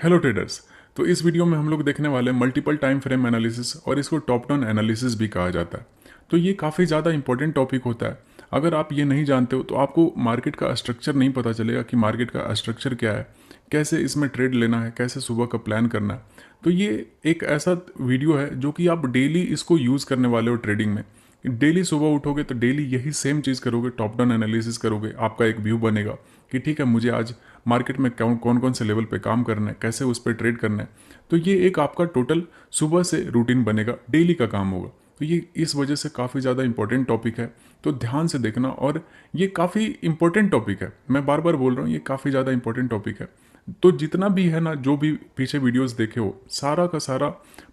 Hello traders. तो इस video में हम लोग देखने वाले हैं मल्टीपल टाइम फ्रेम एनालिसिस और इसको टॉप डाउन एनालिसिस भी कहा जाता है। तो ये काफ़ी ज़्यादा इंपॉर्टेंट टॉपिक होता है। अगर आप ये नहीं जानते हो तो आपको मार्केट का स्ट्रक्चर नहीं पता चलेगा कि मार्केट का स्ट्रक्चर क्या है, कैसे इसमें ट्रेड लेना है, कैसे सुबह का प्लान करना है। तो ये एक ऐसा वीडियो है जो कि आप डेली इसको यूज़ करने वाले हो ट्रेडिंग में। डेली सुबह उठोगे तो डेली यही सेम चीज़ करोगे, टॉप डाउन एनालिसिस करोगे, आपका एक व्यू बनेगा कि ठीक है मुझे आज मार्केट में कौन कौन से लेवल पे काम करना है, कैसे उस पर ट्रेड करना है। तो ये एक आपका टोटल सुबह से रूटीन बनेगा, डेली का काम होगा। तो ये इस वजह से काफ़ी ज़्यादा इंपॉर्टेंट टॉपिक है, तो ध्यान से देखना। और ये काफ़ी इंपॉर्टेंट टॉपिक है, मैं बार बार बोल रहा हूँ, ये काफ़ी ज़्यादा इंपॉर्टेंट टॉपिक है। तो जितना भी है ना, जो भी पीछे वीडियोस देखे हो, सारा का सारा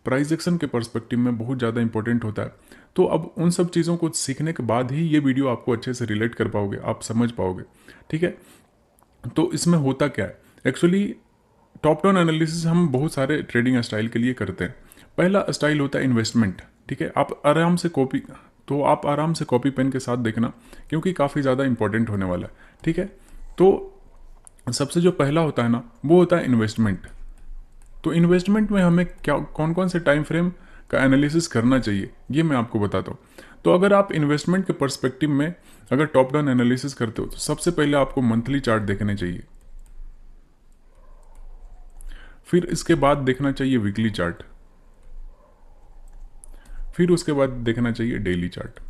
प्राइस एक्शन के पर्सपेक्टिव में बहुत ज़्यादा इंपॉर्टेंट होता है। तो अब उन सब चीज़ों को सीखने के बाद ही ये वीडियो आपको अच्छे से रिलेट कर पाओगे, आप समझ पाओगे। ठीक है, तो इसमें होता क्या है एक्चुअली। टॉप डाउन एनालिसिस हम बहुत सारे ट्रेडिंग स्टाइल के लिए करते हैं। पहला स्टाइल होता है इन्वेस्टमेंट। ठीक है, आप आराम से कॉपी पेन के साथ देखना, क्योंकि काफ़ी ज़्यादा इंपॉर्टेंट होने वाला है। ठीक है, तो सबसे जो पहला होता है ना, वो होता है इन्वेस्टमेंट। तो इन्वेस्टमेंट में हमें क्या कौन कौन से टाइम फ्रेम का एनालिसिस करना चाहिए, ये मैं आपको बताता हूँ। तो अगर आप इन्वेस्टमेंट के पर्सपेक्टिव में अगर टॉप डाउन एनालिसिस करते हो तो सबसे पहले आपको मंथली चार्ट देखने चाहिए, फिर इसके बाद देखना चाहिए वीकली चार्ट, फिर उसके बाद देखना चाहिए डेली चार्ट।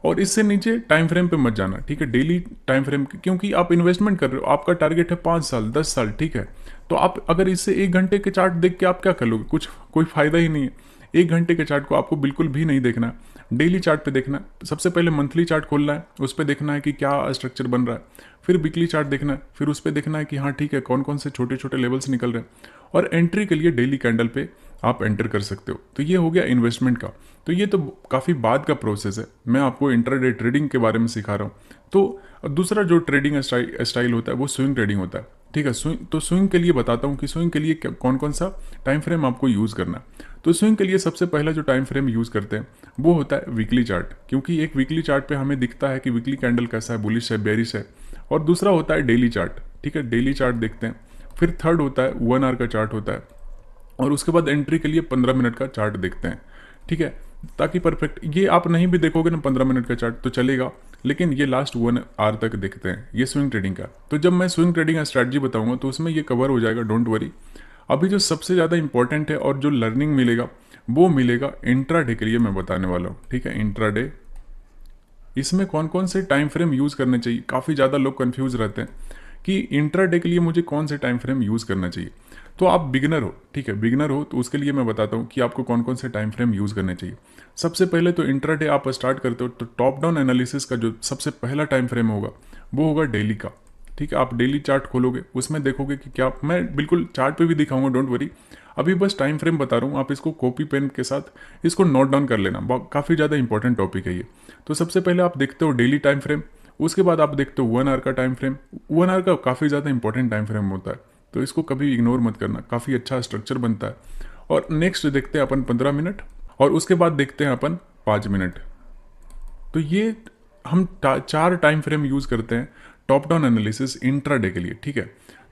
और इससे नीचे टाइम फ्रेम पे मत जाना। ठीक है, डेली टाइम फ्रेम, क्योंकि आप इन्वेस्टमेंट कर रहे हो, आपका टारगेट है 5 साल 10 साल। ठीक है, तो आप अगर इससे 1 घंटे के चार्ट देख के आप क्या कर लोगे, कुछ कोई फायदा ही नहीं है। 1 घंटे के चार्ट को आपको बिल्कुल भी नहीं देखना, डेली चार्ट पे देखना है। सबसे पहले मंथली चार्ट खोलना है, उस पर देखना है कि क्या स्ट्रक्चर बन रहा है। फिर वीकली चार्ट देखना है, फिर उस पर देखना है कि हाँ ठीक है, कौन कौन से छोटे छोटे लेवल्स निकल रहे हैं। और एंट्री के लिए डेली कैंडल पे आप एंटर कर सकते हो। तो ये हो गया इन्वेस्टमेंट का। तो ये तो काफ़ी बाद का प्रोसेस है, मैं आपको इंट्राडे ट्रेडिंग के बारे में सिखा रहा हूँ। तो दूसरा जो ट्रेडिंग स्टाइल होता है वो स्विंग ट्रेडिंग होता है। ठीक है, स्विंग के लिए बताता हूँ कि स्विंग के लिए कौन कौन सा टाइम फ्रेम आपको यूज़ करना है। तो स्विंग के लिए सबसे पहला जो टाइम फ्रेम यूज़ करते हैं वो होता है वीकली चार्ट, क्योंकि एक वीकली चार्ट पे हमें दिखता है कि वीकली कैंडल कैसा है, बुलिश है, बेरिश है। और दूसरा होता है डेली चार्ट। ठीक है, डेली चार्ट देखते हैं। फिर थर्ड होता है 1 आवर का चार्ट होता है, और उसके बाद एंट्री के लिए 15 मिनट का चार्ट देखते हैं। ठीक है, ताकि परफेक्ट, ये आप नहीं भी देखोगे ना 15 मिनट का चार्ट तो चलेगा, लेकिन ये लास्ट 1 आवर तक देखते हैं, ये स्विंग ट्रेडिंग का। तो जब मैं स्विंग ट्रेडिंग का स्ट्रैटेजी बताऊंगा तो उसमें ये कवर हो जाएगा, डोंट वरी। अभी जो सबसे ज़्यादा इंपॉर्टेंट है और जो लर्निंग मिलेगा वो मिलेगा इंट्राडे के लिए, मैं बताने वाला हूँ। ठीक है, इंट्राडे, इसमें कौन कौन से टाइम फ्रेम यूज़ करने चाहिए। काफ़ी ज़्यादा लोग कंफ्यूज रहते हैं कि इंट्राडे के लिए मुझे कौन से टाइम फ्रेम यूज़ करना चाहिए। तो आप बिगिनर हो, ठीक है, बिगिनर हो, तो उसके लिए मैं बताता हूँ कि आपको कौन कौन से टाइम फ्रेम यूज़ करने चाहिए। सबसे पहले तो इंट्राडे आप स्टार्ट करते हो तो टॉप डाउन एनालिसिस का जो सबसे पहला टाइम फ्रेम होगा वो होगा डेली का। ठीक है, आप डेली चार्ट खोलोगे, उसमें देखोगे कि क्या, मैं बिल्कुल चार्ट पे भी दिखाऊंगा, डोंट वरी। अभी बस टाइम फ्रेम बता रहा हूँ, आप इसको कॉपी पेन के साथ इसको नोट डाउन कर लेना, काफ़ी ज़्यादा इंपॉर्टेंट टॉपिक है ये। तो सबसे पहले आप देखते हो डेली टाइम फ्रेम, उसके बाद आप देखते हो 1 आवर का टाइम फ्रेम। 1 आवर का काफ़ी ज़्यादा इंपॉर्टेंट टाइम फ्रेम होता है, तो इसको कभी इग्नोर मत करना, काफ़ी अच्छा स्ट्रक्चर बनता है। और नेक्स्ट देखते हैं अपन 15 मिनट, और उसके बाद देखते हैं अपन 5 मिनट। तो ये हम 4 टाइम फ्रेम यूज़ करते हैं टॉप डाउन एनालिसिस इंट्राडे के लिए। ठीक है,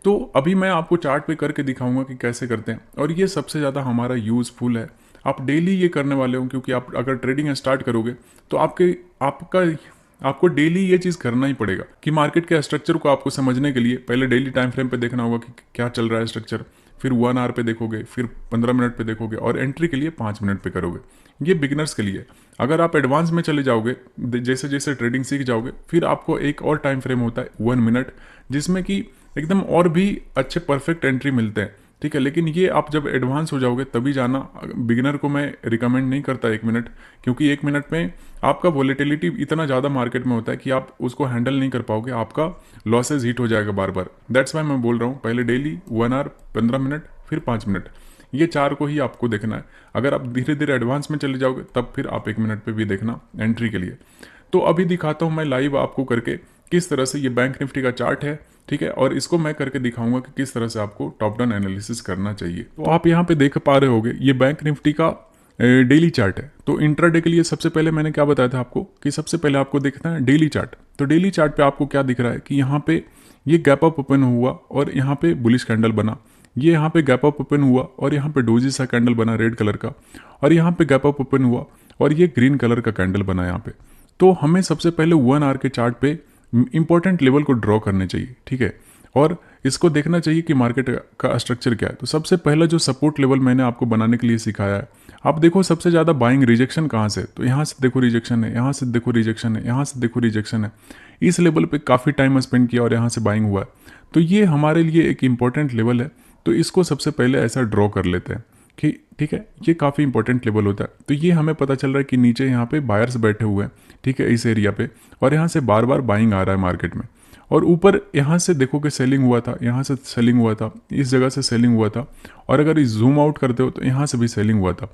तो अभी मैं आपको चार्ट पे करके दिखाऊंगा कि कैसे करते हैं, और ये सबसे ज़्यादा हमारा यूज़फुल है। आप डेली ये करने वाले हो, क्योंकि आप अगर ट्रेडिंग स्टार्ट करोगे तो आपको डेली ये चीज़ करना ही पड़ेगा कि मार्केट के स्ट्रक्चर को आपको समझने के लिए पहले डेली टाइम फ्रेम पे देखना होगा कि क्या चल रहा है स्ट्रक्चर, फिर 1 आवर पे देखोगे, फिर 15 मिनट पे देखोगे, और एंट्री के लिए 5 मिनट पे करोगे। ये बिगिनर्स के लिए। अगर आप एडवांस में चले जाओगे, जैसे जैसे ट्रेडिंग सीख जाओगे, फिर आपको एक और टाइम फ्रेम होता है 1 मिनट, जिसमें कि एकदम और भी अच्छे परफेक्ट एंट्री मिलते हैं। ठीक है, लेकिन ये आप जब एडवांस हो जाओगे तभी जाना। बिगिनर को मैं रिकमेंड नहीं करता 1 मिनट, क्योंकि 1 मिनट में आपका वॉलेटिलिटी इतना ज़्यादा मार्केट में होता है कि आप उसको हैंडल नहीं कर पाओगे, आपका लॉसेज हिट हो जाएगा बार बार। दैट्स वाई मैं बोल रहा हूँ पहले डेली 1 आवर, 15 मिनट, फिर 5 मिनट, ये 4 को ही आपको देखना है। अगर आप धीरे धीरे एडवांस में चले जाओगे तब फिर आप 1 मिनट पे भी देखना एंट्री के लिए। तो अभी दिखाता हूँ मैं लाइव आपको करके किस तरह से, ये बैंक निफ्टी का चार्ट है। ठीक है, और इसको मैं करके दिखाऊंगा कि किस तरह से आपको टॉप डाउन एनालिसिस करना चाहिए। तो आप यहाँ पे देख पा रहे होगे ये बैंक निफ्टी का डेली चार्ट है। तो इंट्राडे के लिए सबसे पहले मैंने क्या बताया था आपको कि सबसे पहले आपको देखना है डेली चार्ट। तो डेली चार्ट पे आपको क्या दिख रहा है कि यहाँ पे ये गैप अप ओपन हुआ और यहाँ पे बुलिश कैंडल बना, ये यहाँ पे गैप अप ओपन हुआ और यहाँ पे डोजी सा कैंडल बना रेड कलर का, और यहाँ पे गैप अप ओपन हुआ और ये ग्रीन कलर का कैंडल बना यहाँ पे। तो हमें सबसे पहले 1 आवर के चार्ट पे इंपॉर्टेंट लेवल को ड्रॉ करने चाहिए, ठीक है, और इसको देखना चाहिए कि मार्केट का स्ट्रक्चर क्या है। तो सबसे पहला जो सपोर्ट लेवल मैंने आपको बनाने के लिए सिखाया है, आप देखो सबसे ज़्यादा बाइंग रिजेक्शन कहाँ से, तो यहाँ से देखो रिजेक्शन है, यहाँ से देखो रिजेक्शन है, यहाँ से देखो रिजेक्शन है। इस लेवल पे काफ़ी टाइम स्पेंड किया और यहाँ से बाइंग हुआ है। तो ये हमारे लिए एक इंपॉर्टेंट लेवल है, तो इसको सबसे पहले ऐसा ड्रॉ कर लेते हैं कि ठीक है, ये काफ़ी इंपॉर्टेंट लेवल होता है। तो ये हमें पता चल रहा है कि नीचे यहाँ पे बायर्स बैठे हुए हैं, ठीक है, इस एरिया पे, और यहाँ से बार बार बाइंग आ रहा है मार्केट में। और ऊपर यहाँ से देखो कि सेलिंग हुआ था, यहाँ से सेलिंग हुआ था, इस जगह से सेलिंग हुआ था, और अगर इस जूम आउट करते हो तो यहाँ से भी सेलिंग हुआ था।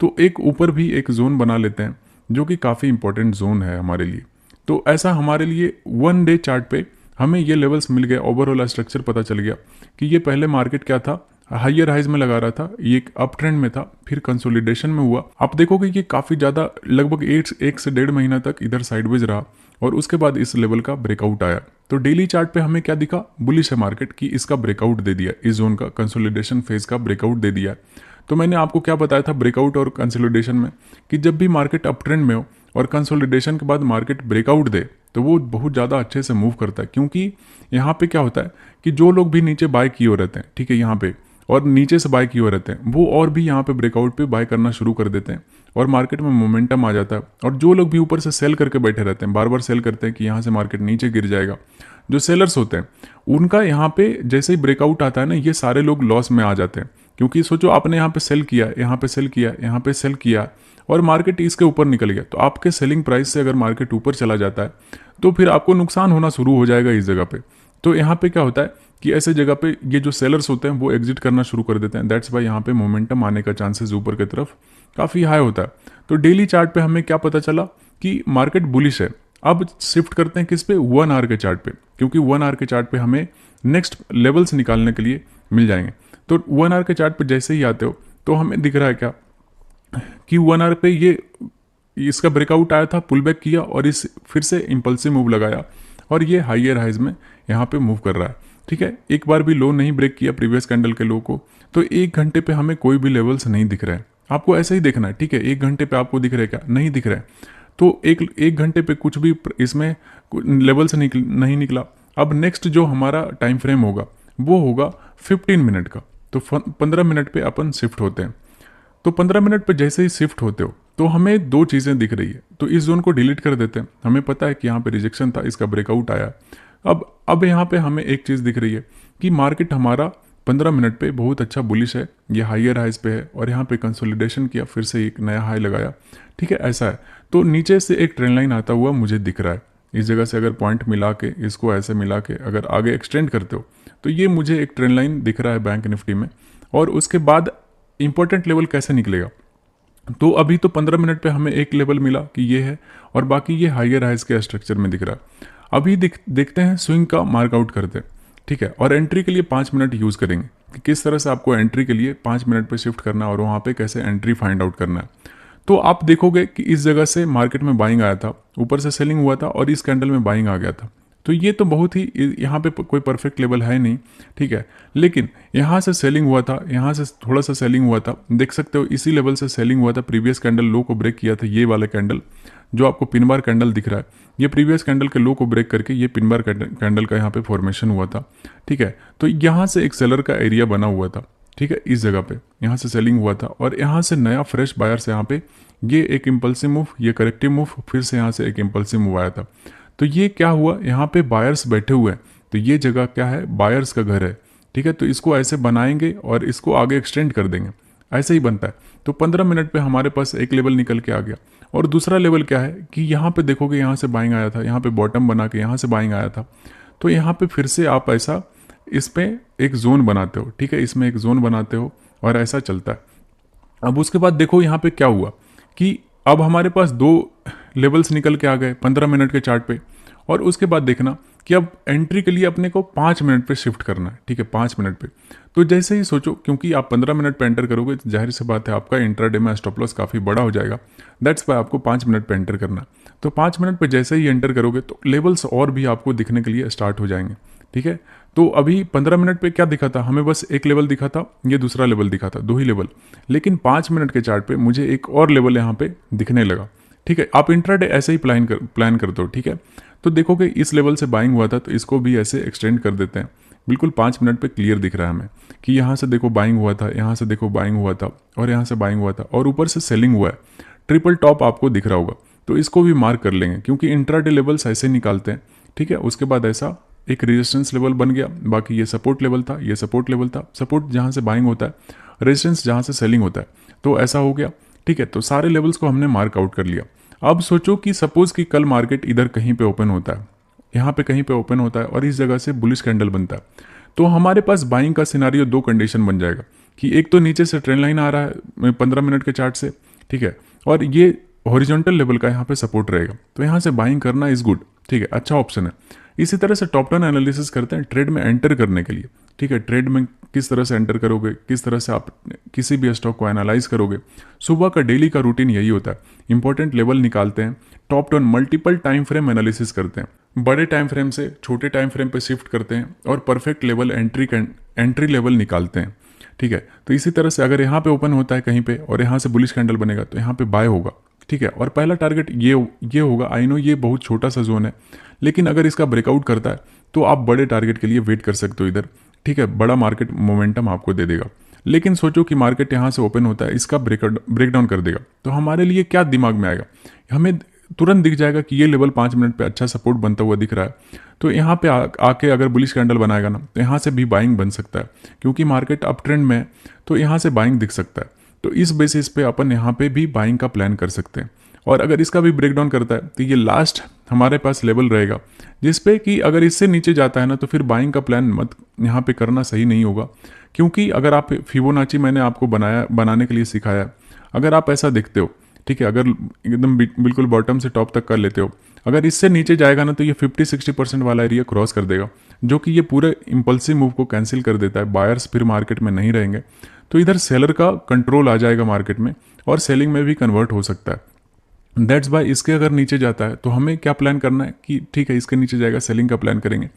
तो एक ऊपर भी एक जोन बना लेते हैं जो कि काफ़ी इंपॉर्टेंट जोन है हमारे लिए। तो ऐसा हमारे लिए 1 डे चार्ट पे हमें ये लेवल्स मिल गए, ओवरऑल स्ट्रक्चर पता चल गया कि ये पहले मार्केट क्या था, हाइयर हाइज में लगा रहा था, ये एक अप ट्रेंड में था, फिर कंसोलिडेशन में हुआ। आप देखोगे कि काफ़ी ज़्यादा लगभग 1 से 1.5 महीना तक इधर साइडवेज रहा और उसके बाद इस लेवल का ब्रेकआउट आया। तो डेली चार्ट पे हमें क्या दिखा, बुलिश है मार्केट की, इसका ब्रेकआउट दे दिया, इस जोन का कंसोलिडेशन फेज का ब्रेकआउट दे दिया। तो मैंने आपको क्या बताया था ब्रेकआउट और कंसोलिडेशन में, कि जब भी मार्केट अप ट्रेंड में हो और कंसोलिडेशन के बाद मार्केट ब्रेकआउट दे तो वो बहुत ज़्यादा अच्छे से मूव करता है, क्योंकि यहाँ पे क्या होता है कि जो लोग भी नीचे बाय किए रहते हैं, ठीक है, यहाँ पे और नीचे से बाय किए हुए रहते हैं, वो और भी यहाँ पे ब्रेकआउट पे बाय करना शुरू कर देते हैं और मार्केट में मोमेंटम आ जाता है। और जो लोग भी ऊपर से सेल करके बैठे रहते हैं, बार बार सेल करते हैं कि यहाँ से मार्केट नीचे गिर जाएगा, जो सेलर्स होते हैं उनका यहाँ पे जैसे ही ब्रेकआउट आता है ना, ये सारे लोग लॉस में आ जाते हैं। क्योंकि सोचो आपने यहाँ पे सेल किया, यहाँ पे सेल किया, यहाँ पे सेल किया और मार्केट इसके ऊपर निकल गया, तो आपके सेलिंग प्राइस से अगर मार्केट ऊपर चला जाता है तो फिर आपको नुकसान होना शुरू हो जाएगा इस जगह पे। तो यहाँ पे क्या होता है कि ऐसे जगह पे ये जो सेलर्स होते हैं वो एग्जिट करना शुरू कर देते हैं। दैट्स वाई यहाँ पे मोमेंटम आने का चांसेस ऊपर की तरफ काफ़ी हाई होता है। तो डेली चार्ट पे हमें क्या पता चला कि मार्केट बुलिश है। अब शिफ्ट करते हैं किस पे, 1 आवर के चार्ट पे, क्योंकि 1 आवर के चार्ट पे हमें नेक्स्ट लेवल्स निकालने के लिए मिल जाएंगे। तो 1 आवर के चार्ट पे जैसे ही आते हो तो हमें दिख रहा है क्या कि 1 आवर पे ये इसका ब्रेकआउट आया था, पुल बैक किया और इस फिर से इंपल्सिव मूव लगाया और ये हाइयर हाइज में यहाँ पे मूव कर रहा है, ठीक है। एक बार भी लो नहीं ब्रेक किया प्रीवियस कैंडल के लो को। तो 1 घंटे पे हमें कोई भी लेवल्स नहीं दिख रहे हैं, आपको ऐसे ही देखना है, ठीक है। 1 घंटे पे आपको दिख रहे क्या, नहीं दिख रहे। तो एक घंटे पे कुछ भी इसमें लेवल्स नहीं निकला। अब नेक्स्ट जो हमारा टाइम फ्रेम होगा वो होगा 15 मिनट का। तो 15 मिनट पे अपन शिफ्ट होते हैं। तो 15 मिनट पे जैसे ही शिफ्ट होते हो तो हमें 2 चीज़ें दिख रही है, तो इस जोन को डिलीट कर देते हैं। हमें पता है कि यहाँ पे रिजेक्शन था, इसका ब्रेकआउट आया। अब यहाँ पे हमें एक चीज़ दिख रही है कि मार्केट हमारा 15 मिनट पे बहुत अच्छा बुलिश है, ये हाइयर हाइज पे है और यहाँ पे कंसोलिडेशन किया, फिर से एक नया हाई लगाया, ठीक है, ऐसा है। तो नीचे से एक ट्रेंड लाइन आता हुआ मुझे दिख रहा है। इस जगह से अगर पॉइंट मिला के इसको ऐसे मिला के अगर आगे एक्सटेंड करते हो तो ये मुझे एक ट्रेंड लाइन दिख रहा है बैंक निफ्टी में। और उसके बाद इंपॉर्टेंट लेवल कैसे निकलेगा, तो अभी तो 15 मिनट पे हमें एक लेवल मिला कि ये है और बाकी ये हाइयर हाइज के स्ट्रक्चर में दिख रहा है। अभी देखते हैं स्विंग का मार्कआउट करते हैं, ठीक है। और एंट्री के लिए 5 मिनट यूज़ करेंगे कि किस तरह से आपको एंट्री के लिए 5 मिनट पे शिफ्ट करना है और वहाँ पे कैसे एंट्री फाइंड आउट करना है। तो आप देखोगे कि इस जगह से मार्केट में बाइंग आया था, ऊपर से सेलिंग हुआ था और इस कैंडल में बाइंग आ गया था। तो ये तो बहुत ही, यहाँ पे कोई परफेक्ट लेवल है नहीं, ठीक है। लेकिन यहाँ से सेलिंग हुआ था, यहाँ से थोड़ा सा सेलिंग हुआ था, देख सकते हो इसी लेवल से सेलिंग हुआ था। प्रीवियस कैंडल लो को ब्रेक किया था, ये वाला कैंडल जो आपको पिन बार कैंडल दिख रहा है, ये प्रीवियस कैंडल के लो को ब्रेक करके ये पिन बार कैंडल का यहाँ पे फॉर्मेशन हुआ था, ठीक है। तो यहाँ से एक सेलर का एरिया बना हुआ था, ठीक है, इस जगह पे यहाँ से सेलिंग हुआ था और यहाँ से नया फ्रेश बायर्स यहाँ पे ये एक इम्पल्सिव मूव, ये करेक्टिव मूव, फिर से यहाँ से एक इम्पल्सिव मूव आया था। तो ये क्या हुआ, यहाँ पे बायर्स बैठे हुए हैं, तो ये जगह क्या है, बायर्स का घर है, ठीक है। तो इसको ऐसे बनाएंगे और इसको आगे एक्सटेंड कर देंगे, ऐसे ही बनता है। तो 15 मिनट पे हमारे पास एक लेवल निकल के आ गया। और दूसरा लेवल क्या है कि यहाँ पे देखोगे यहाँ से बाइंग आया था, यहाँ पे बॉटम बना के यहाँ से बाइंग आया था। तो यहाँ पे फिर से आप ऐसा इस पे एक जोन बनाते हो, ठीक है, इसमें एक जोन बनाते हो और ऐसा चलता है। अब उसके बाद देखो यहाँ पे क्या हुआ कि अब हमारे पास 2 लेवल्स निकल के आ गए 15 मिनट के चार्ट पे। और उसके बाद देखना कि अब एंट्री के लिए अपने को 5 मिनट पे शिफ्ट करना है, ठीक है, 5 मिनट पे। तो जैसे ही सोचो, क्योंकि आप 15 मिनट पे एंटर करोगे तो जाहिर सी बात है आपका इंट्राडे में स्टॉप लॉस काफ़ी बड़ा हो जाएगा। दैट्स वाई आपको 5 मिनट पे एंटर करना है। तो 5 मिनट पे जैसे ही एंटर करोगे तो लेवल्स और भी आपको दिखने के लिए स्टार्ट हो जाएंगे, ठीक है। तो अभी 15 मिनट पे क्या दिखा था, हमें बस एक लेवल दिखा था, ये दूसरा लेवल दिखा था, 2 ही लेवल। लेकिन 5 मिनट के चार्ट पे मुझे एक और लेवल यहाँ पे दिखने लगा। ठीक है, आप इंट्राडे ऐसे ही प्लान करते हो। ठीक है, तो देखोगे इस लेवल से बाइंग हुआ था, तो इसको भी ऐसे एक्सटेंड कर देते हैं। बिल्कुल 5 मिनट पे क्लियर दिख रहा है हमें कि यहाँ से देखो बाइंग हुआ था, यहाँ से देखो बाइंग हुआ था, और यहाँ से बाइंग हुआ था, और ऊपर से सेलिंग हुआ है। ट्रिपल टॉप आपको दिख रहा होगा, तो इसको भी मार्क कर लेंगे, क्योंकि इंट्राडे लेवल्स ऐसे निकालते हैं। ठीक है, उसके बाद ऐसा एक रेजिस्टेंस लेवल बन गया, बाकी ये सपोर्ट लेवल था, ये सपोर्ट लेवल था, सपोर्ट जहाँ से बाइंग होता है, रेजिस्टेंस जहाँ से सेलिंग होता है, तो ऐसा हो गया। ठीक है, तो सारे लेवल्स को हमने मार्क आउट कर लिया। अब सोचो कि सपोज कि कल मार्केट इधर कहीं पे ओपन होता है, यहाँ पे कहीं पे ओपन होता है, और इस जगह से बुलिश कैंडल बनता है, तो हमारे पास बाइंग का सिनारियो 2 कंडीशन बन जाएगा कि एक तो नीचे से ट्रेंड लाइन आ रहा है 15 मिनट के चार्ट से, ठीक है, और ये हॉरिजॉन्टल लेवल का यहाँ पे सपोर्ट रहेगा, तो यहाँ से बाइंग करना इज गुड। ठीक है, अच्छा ऑप्शन है। इसी तरह से टॉप डाउन एनालिसिस करते हैं ट्रेड में एंटर करने के लिए। ठीक है, ट्रेड में किस तरह से एंटर करोगे, किस तरह से आप किसी भी स्टॉक को एनालाइज करोगे, सुबह का डेली का रूटीन यही होता है। इंपॉर्टेंट लेवल निकालते हैं, top down multiple time frame analysis करते हैं, बड़े टाइम फ्रेम से छोटे टाइम फ्रेम पे शिफ्ट करते हैं, और परफेक्ट लेवल एंट्री लेवल निकालते हैं। ठीक है, तो इसी तरह से अगर यहाँ पे ओपन होता है कहीं पे और यहाँ से बुलिश कैंडल बनेगा, तो यहाँ पे बाय होगा। ठीक है, और पहला टारगेट ये होगा। आई नो ये बहुत छोटा सा जोन है, लेकिन अगर इसका ब्रेकआउट करता है तो आप बड़े टारगेट के लिए वेट कर सकते हो इधर। ठीक है, बड़ा मार्केट मोमेंटम आपको दे देगा। लेकिन सोचो कि मार्केट यहाँ से ओपन होता है, इसका ब्रेकडाउन कर देगा, तो हमारे लिए क्या दिमाग में आएगा, हमें तुरंत दिख जाएगा कि ये लेवल 5 मिनट पे अच्छा सपोर्ट बनता हुआ दिख रहा है, तो यहाँ पे आके अगर बुलिश कैंडल बनाएगा ना, तो यहाँ से भी बाइंग बन सकता है, क्योंकि मार्केट अप ट्रेंड में है, तो यहाँ से बाइंग दिख सकता है। तो इस बेसिस पे अपन यहाँ पे भी बाइंग का प्लान कर सकते हैं। और अगर इसका भी ब्रेकडाउन करता है, तो ये लास्ट हमारे पास लेवल रहेगा, जिसपे कि अगर इससे नीचे जाता है ना, तो फिर बाइंग का प्लान मत यहाँ पे करना सही नहीं होगा। क्योंकि अगर आप फिबोनाची मैंने आपको बनाने के लिए सिखाया है, अगर आप ऐसा देखते हो, ठीक है, अगर एकदम बिल्कुल बॉटम से टॉप तक कर लेते हो, अगर इससे नीचे जाएगा ना, तो ये 50-60% वाला एरिया क्रॉस कर देगा, जो कि ये पूरे इंपल्सिव मूव को कैंसिल कर देता है। बायर्स फिर मार्केट में नहीं रहेंगे, तो इधर सेलर का कंट्रोल आ जाएगा मार्केट में, और सेलिंग में भी कन्वर्ट हो सकता है। दैट्स बाय इसके अगर नीचे जाता है, तो हमें क्या प्लान करना है कि ठीक है, इसके नीचे जाएगा, सेलिंग का प्लान करेंगे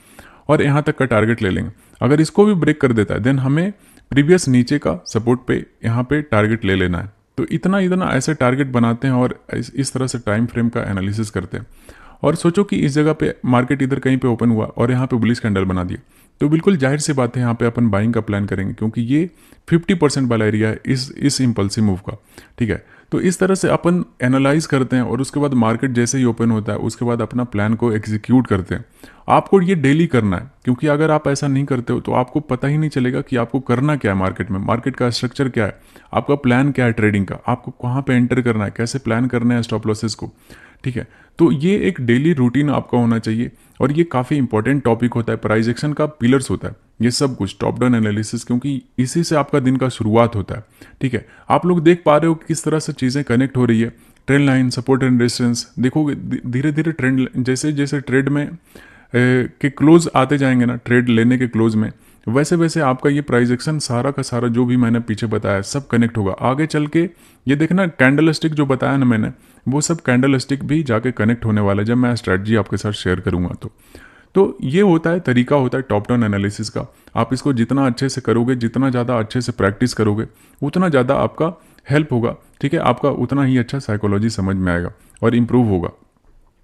और यहाँ तक का टारगेट ले लेंगे। अगर इसको भी ब्रेक कर देता है, देन हमें प्रीवियस नीचे का सपोर्ट पे यहाँ पे टारगेट ले लेना है। तो इतना इतना ऐसे टारगेट बनाते हैं, और इस तरह से टाइम फ्रेम का एनालिसिस करते हैं। और सोचो कि इस जगह पे मार्केट इधर कहीं पे ओपन हुआ और यहाँ पे बुलिश कैंडल बना दिया, तो बिल्कुल जाहिर सी बात है यहाँ पे अपन बाइंग का प्लान करेंगे, क्योंकि ये 50% वाला एरिया है इस इम्पल्सिव मूव का। ठीक है, तो इस तरह से अपन एनालाइज करते हैं, और उसके बाद मार्केट जैसे ही ओपन होता है, उसके बाद अपना प्लान को एग्जीक्यूट करते हैं। आपको ये डेली करना है, क्योंकि अगर आप ऐसा नहीं करते हो तो आपको पता ही नहीं चलेगा कि आपको करना क्या है मार्केट में, मार्केट का स्ट्रक्चर क्या है, आपका प्लान क्या है ट्रेडिंग का, आपको कहाँ पे एंटर करना है, कैसे प्लान करना है स्टॉप लॉसेस को। ठीक है, तो ये एक डेली रूटीन आपका होना चाहिए, और ये काफ़ी इंपॉर्टेंट टॉपिक होता है, प्राइस एक्शन का पिलर्स होता है ये सब कुछ, टॉप डाउन एनालिसिस, क्योंकि इसी से आपका दिन का शुरुआत होता है। ठीक है, आप लोग देख पा रहे हो किस तरह से चीज़ें कनेक्ट हो रही है, trend line, support and resistance, देखोगे धीरे धीरे ट्रेंड, जैसे जैसे ट्रेड में के क्लोज आते जाएंगे ना, ट्रेड लेने के क्लोज में, वैसे वैसे आपका ये प्राइस एक्शन सारा का सारा जो भी मैंने पीछे बताया सब कनेक्ट होगा आगे चल के। ये देखना कैंडल स्टिक जो बताया ना मैंने, वो सब कैंडल स्टिक भी जाके कनेक्ट होने वाला है जब मैं स्ट्रैटेजी आपके साथ शेयर करूंगा। तो ये होता है, तरीका होता है टॉप डाउन एनालिसिस का। आप इसको जितना अच्छे से करोगे, जितना ज़्यादा अच्छे से प्रैक्टिस करोगे, उतना ज़्यादा आपका हेल्प होगा। ठीक है, आपका उतना ही अच्छा साइकोलॉजी समझ में आएगा और इम्प्रूव होगा।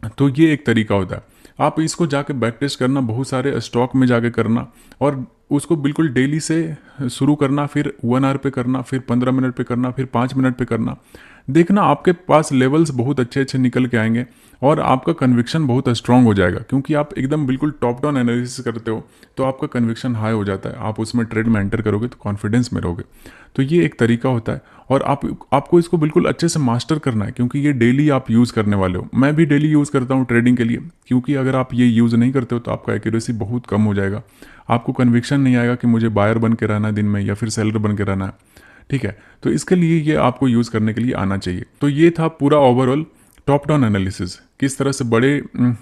तो ये एक तरीका होता है। आप इसको जाके बैक टेस्ट करना, बहुत सारे स्टॉक में जाके करना, और उसको बिल्कुल डेली से शुरू करना, फिर 1 आवर पे करना, फिर 15 मिनट पे करना, फिर 5 मिनट पे करना। देखना आपके पास लेवल्स बहुत अच्छे अच्छे निकल के आएंगे, और आपका कन्विक्शन बहुत स्ट्रांग हो जाएगा, क्योंकि आप एकदम बिल्कुल टॉप डाउन एनालिसिस करते हो, तो आपका कन्विक्शन हाई हो जाता है। आप उसमें ट्रेड में एंटर करोगे तो कॉन्फिडेंस में रहोगे। तो ये एक तरीका होता है, और आपको इसको बिल्कुल अच्छे से मास्टर करना है, क्योंकि ये डेली आप यूज़ करने वाले हो। मैं भी डेली यूज़ करता हूँ ट्रेडिंग के लिए, क्योंकि अगर आप ये यूज़ नहीं करते हो तो आपका एक्यूरेसी बहुत कम हो जाएगा। आपको कन्विक्शन नहीं आएगा कि मुझे बायर बन के रहना है दिन में, या फिर सेलर बन के रहना है। ठीक है, तो इसके लिए ये आपको यूज़ करने के लिए आना चाहिए। तो ये था पूरा ओवरऑल टॉप डाउन एनालिसिस, किस तरह से बड़े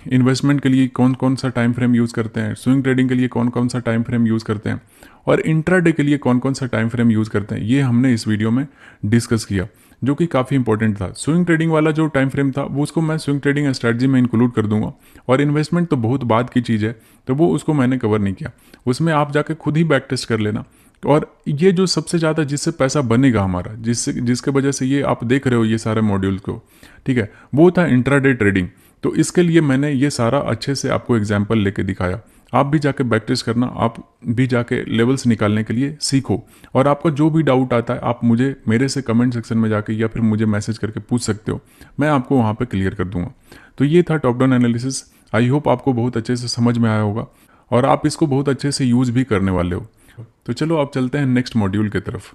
इन्वेस्टमेंट के लिए कौन कौन सा टाइम फ्रेम यूज़ करते हैं, स्विंग ट्रेडिंग के लिए कौन कौन सा टाइम फ्रेम यूज़ करते हैं, और इंट्राडे के लिए कौन कौन सा टाइम फ्रेम यूज़ करते हैं, ये हमने इस वीडियो में डिस्कस किया। जो कि काफ़ी इंपॉर्टेंट था। स्विंग ट्रेडिंग वाला जो टाइम फ्रेम था वो उसको मैं स्विंग ट्रेडिंग स्ट्रैटेजी में इंक्लूड कर दूंगा, और इन्वेस्टमेंट तो बहुत बाद की चीज़ है, तो वो उसको मैंने कवर नहीं किया। उसमें आप जाके खुद ही बैक टेस्ट कर लेना। और ये जो सबसे ज़्यादा जिससे पैसा बनेगा हमारा, जिसके वजह से ये आप देख रहे हो ये सारे मॉड्यूल को, ठीक है, वो था इंट्राडे ट्रेडिंग। तो इसके लिए मैंने ये सारा अच्छे से आपको एग्जाम्पल लेके दिखाया। आप भी जाके बैक टेस्ट करना, आप भी जाके लेवल्स निकालने के लिए सीखो। और आपका जो भी डाउट आता है आप मुझे मेरे से कमेंट सेक्शन में जाके या फिर मुझे मैसेज करके पूछ सकते हो, मैं आपको वहाँ पे क्लियर कर दूंगा। तो ये था top down analysis. I hope आपको बहुत अच्छे से समझ में आया होगा और आप इसको बहुत अच्छे से यूज़ भी करने वाले हो। तो चलो आप चलते हैं नेक्स्ट मॉड्यूल की तरफ।